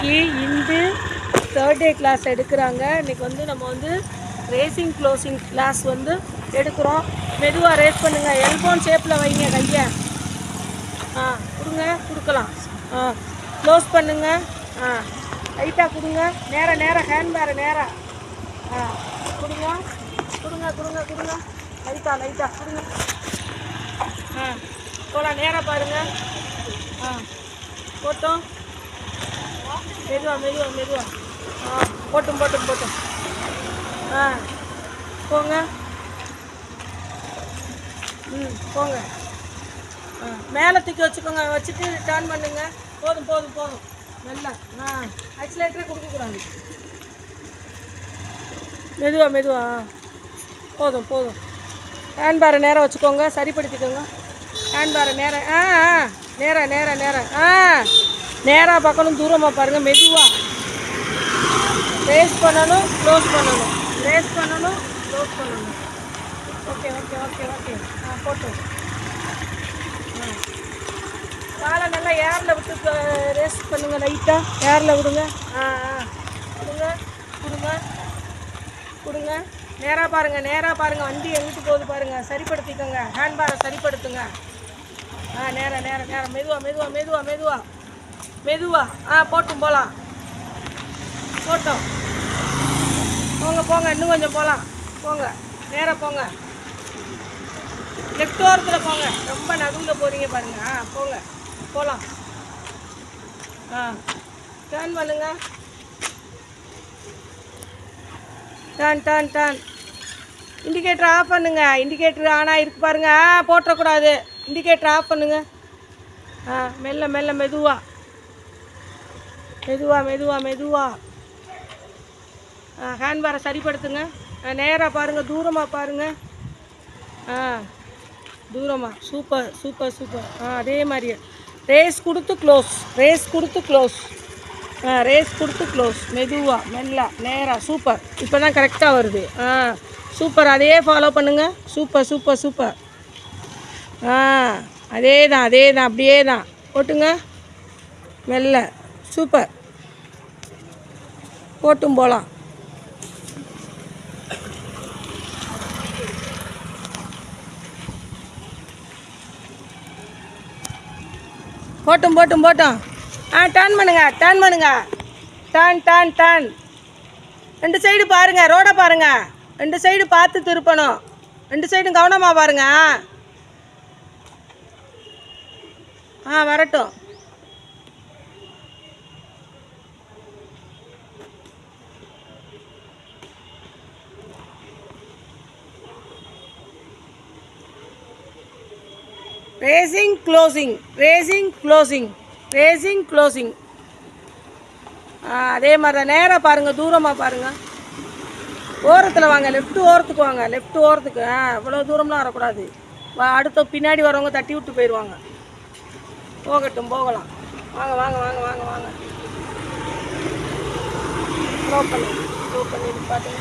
இன்னைக்கு Hindu third day class எடுக்கிறாங்க. இன்றைக்கி வந்து நம்ம வந்து ரேசிங் க்ளோசிங் கிளாஸ் வந்து எடுக்கிறோம். மெதுவாக ரேஸ் பண்ணுங்கள். எல்போன் ஷேப்பில் வைங்க கையை. கொடுங்க, கொடுக்கலாம். க்ளோஸ் பண்ணுங்கள். லைட்டாக கொடுங்க. நேராக ஹேண்ட் பேரை நேராக கொடுங்க. லைட்டாக கொடுங்க. போகலாம். நேராக பாருங்கள். போட்டோம். மெதுவாக போட்டும் போங்க. போங்க. மேலே தூக்கி வச்சுக்கோங்க. வச்சுட்டு டர்ன் பண்ணுங்க. போதும் நல்லா. ஆக்சிலேட்டரே கொடுக்கக்கூடாது. மெதுவாக போதும். ஹேண்ட் பேரை நேராக வச்சுக்கோங்க. சரிப்படுத்திக்கோங்க. ஹேண்ட் பேரை நேராக பார்க்கணும். தூரமாக பாருங்கள். மெதுவாக ரேஸ் பண்ணணும், க்ளோஸ் பண்ணணும். ஓகே. போட்டோம். காலை நல்லா ஏரில் விட்டு ரேஸ் பண்ணுங்கள். லைட்டாக ஏரில் விடுங்க. கொடுங்க. நேராக பாருங்கள். வண்டி எங்கிட்டு போகுது பாருங்கள். சரிப்படுத்திக்கோங்க. ஹேண்ட் பேரை சரிப்படுத்துங்க. நேராக மெதுவாக போட்டும் போகலாம். போட்டோம். போங்க. இன்னும் கொஞ்சம் போகலாம். போங்க. நேராக போங்க. லெஃப்ட் ஓரத்தில் போங்க. ரொம்ப நடுவில் போகிறீங்க பாருங்கள். போகலாம். டர்ன் பண்ணுங்க. டர்ன். இண்டிகேட்டர் ஆஃப் பண்ணுங்க. இண்டிகேட்டர் ஆனால் இருக்கு பாருங்க. போட்டுறக்கூடாது. இண்டிகேட்டர் ஆஃப் பண்ணுங்க. மெல்ல மெதுவாக ஹேண்ட் பேரை சரிப்படுத்துங்க. நேராக பாருங்கள். தூரமாக பாருங்கள். தூரமாக. சூப்பர். அதே மாதிரியே ரேஸ் கொடுத்து க்ளோஸ். மெதுவாக மெல்ல நேராக. சூப்பர். இப்போ தான் கரெக்டாக வருது. சூப்பர். அதே ஃபாலோ பண்ணுங்கள். சூப்பர். அதே தான் அப்படியே தான் போட்டுங்க. மெல்ல. சூப்பர். போட்டும் போகலாம். போட்டும் டர்ன் பண்ணுங்க. டர்ன். 2 சைடு பாருங்கள். ரோடை பாருங்கள். 2 சைடு பார்த்து திருப்பணும். 2 சைடும் கவனமாக பாருங்கள். வரட்டும். Racing closing. அதே மாதிரி தான். நேராக பாருங்கள். தூரமாக பாருங்கள். ஓரத்தில் வாங்க. லெஃப்ட் ஓரத்துக்கு வாங்க. இவ்வளோ தூரம்லாம் வரக்கூடாது. அடுத்த பின்னாடி வரவங்க தட்டி விட்டு போயிடுவாங்க. போகலாம். வாங்க. ஸ்லோ பண்ணி நிப்பாட்டுங்க.